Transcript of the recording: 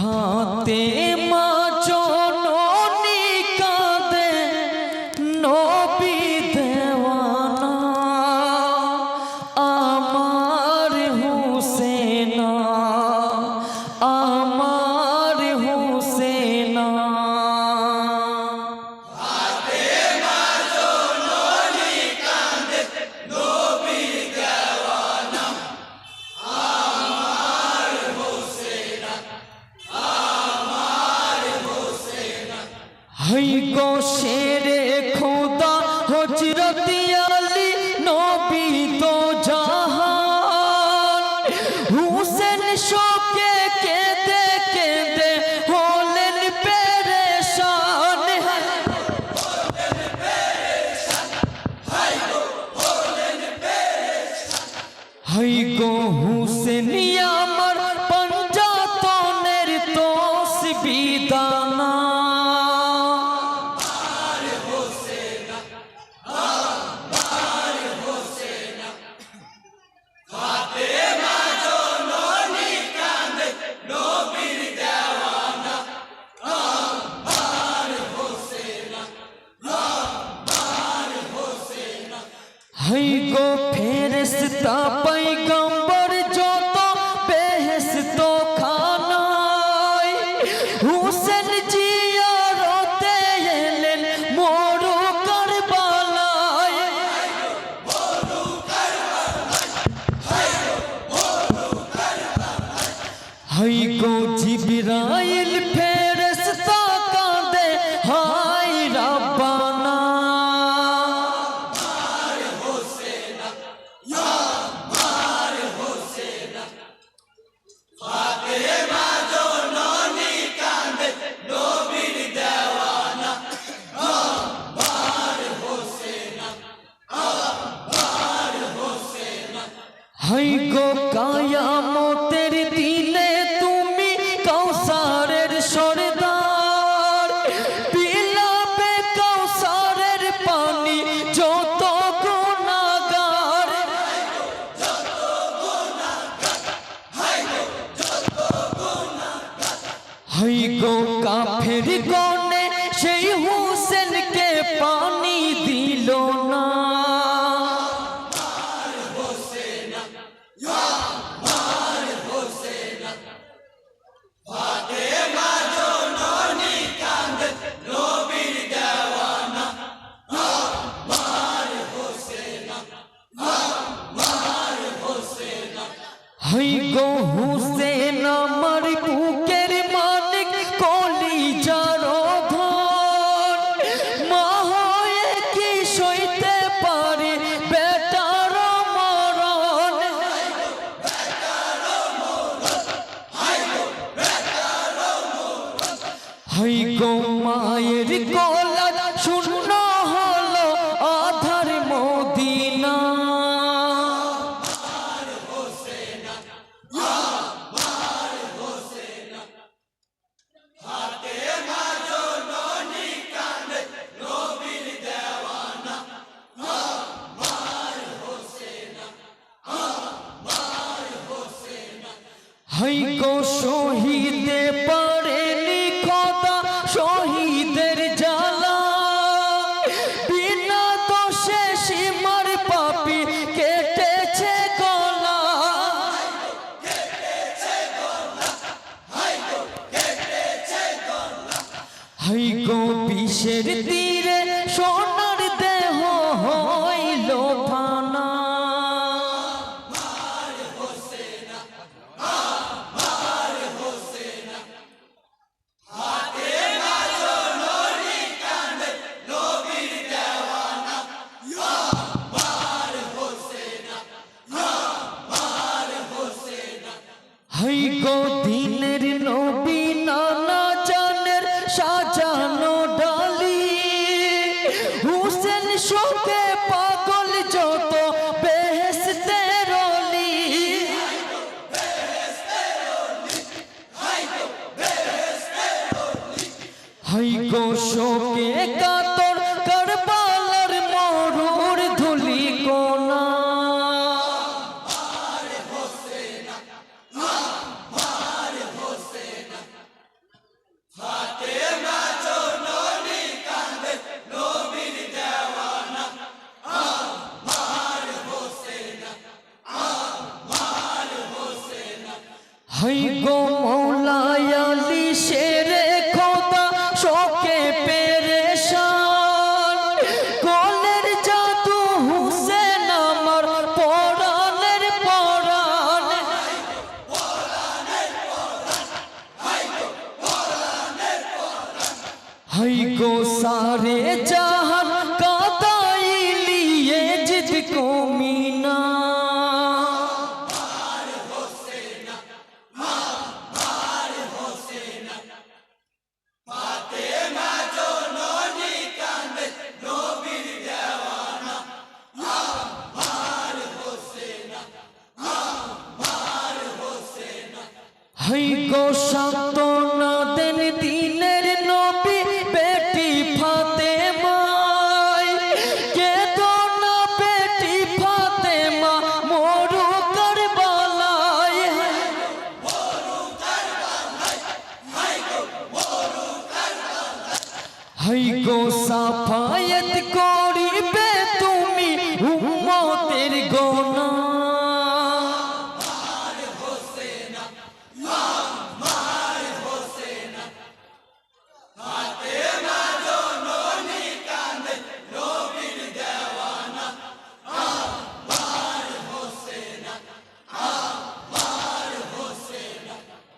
ফাতেমা জননী কাঁদে নবী দেওয়ানা আমার হুসেনা আমার হুসেনা ফাতেমা জননী কাঁদে নবী দেওয়ানা আমার হুসেনা আমার হুসেনা। হাই গো শেরে খোদা হযরত আলী নবী তো জাহান হুসেন শোকে কেঁদে কেঁদে হলেন পেরেশান। হাই গো হুসেন আমার পঞ্জাতনের তসবিহ দানা ফাতেমা জননী কাঁদে নবীর দেওয়ানা আমার হুসেনা আমার হুসেনা। হাই গো ফেরেশতা পয়গম্বর যত বেহেশত খানায় হুসেন জিয়ারতে এলেন মরু কারবালায়। হাই গো জিবরাইল ফেরেশতা কাঁদে হায় রাব্বানা আমার হুসেনা আমার হুসেনা। ফাতেমা জননী কাঁদে নবীর দেওয়ানা আমার হুসেনা আমার হুসেনা। হাই গো কায়ামতের দিনে তুমি কাউসারের সরদার বিলাবে কাউসারের পানি যত গুনাহগার। হাই গো কাফের গনে সেই হুসেনকে পানি দিল না। ফাতেমা জননী কাঁদে নবীর দেওয়ানা আমার হুসেনা আমার হুসেনা। হাই গো হুসেন আমার বুকের মানিক কলিজার ধন মা হয়ে কি সইতে পারে বেটার মরণ। হাই গো মায়ের গলা শূন্য হলো আধার মদিনা। ফাতেমা জননী কাঁদে নবীর দেওয়ানা আমার হুসেনা আমার হুসেনা। হাই গো শহীদে পারেনি খোদা শহীদের জ্বালা বিনা দোষে সীমার পাপী কেটেছে গলা। হাই গো বিষের তীরে সোনার দেহ হইল ফানা। ফাতেমা জননী কাঁদে নবীর দেওয়ানা আমার হুসেনা আমার হুসেনা। হাই গো দিনের নবী নানা জানের সাজানো ডালি হুসেন শোকে পাগল যত বেহেশতের অলি। হাই গো শোকে কাতর কারবালার মরুর ধুলি কোনা। হাই গো সারে যা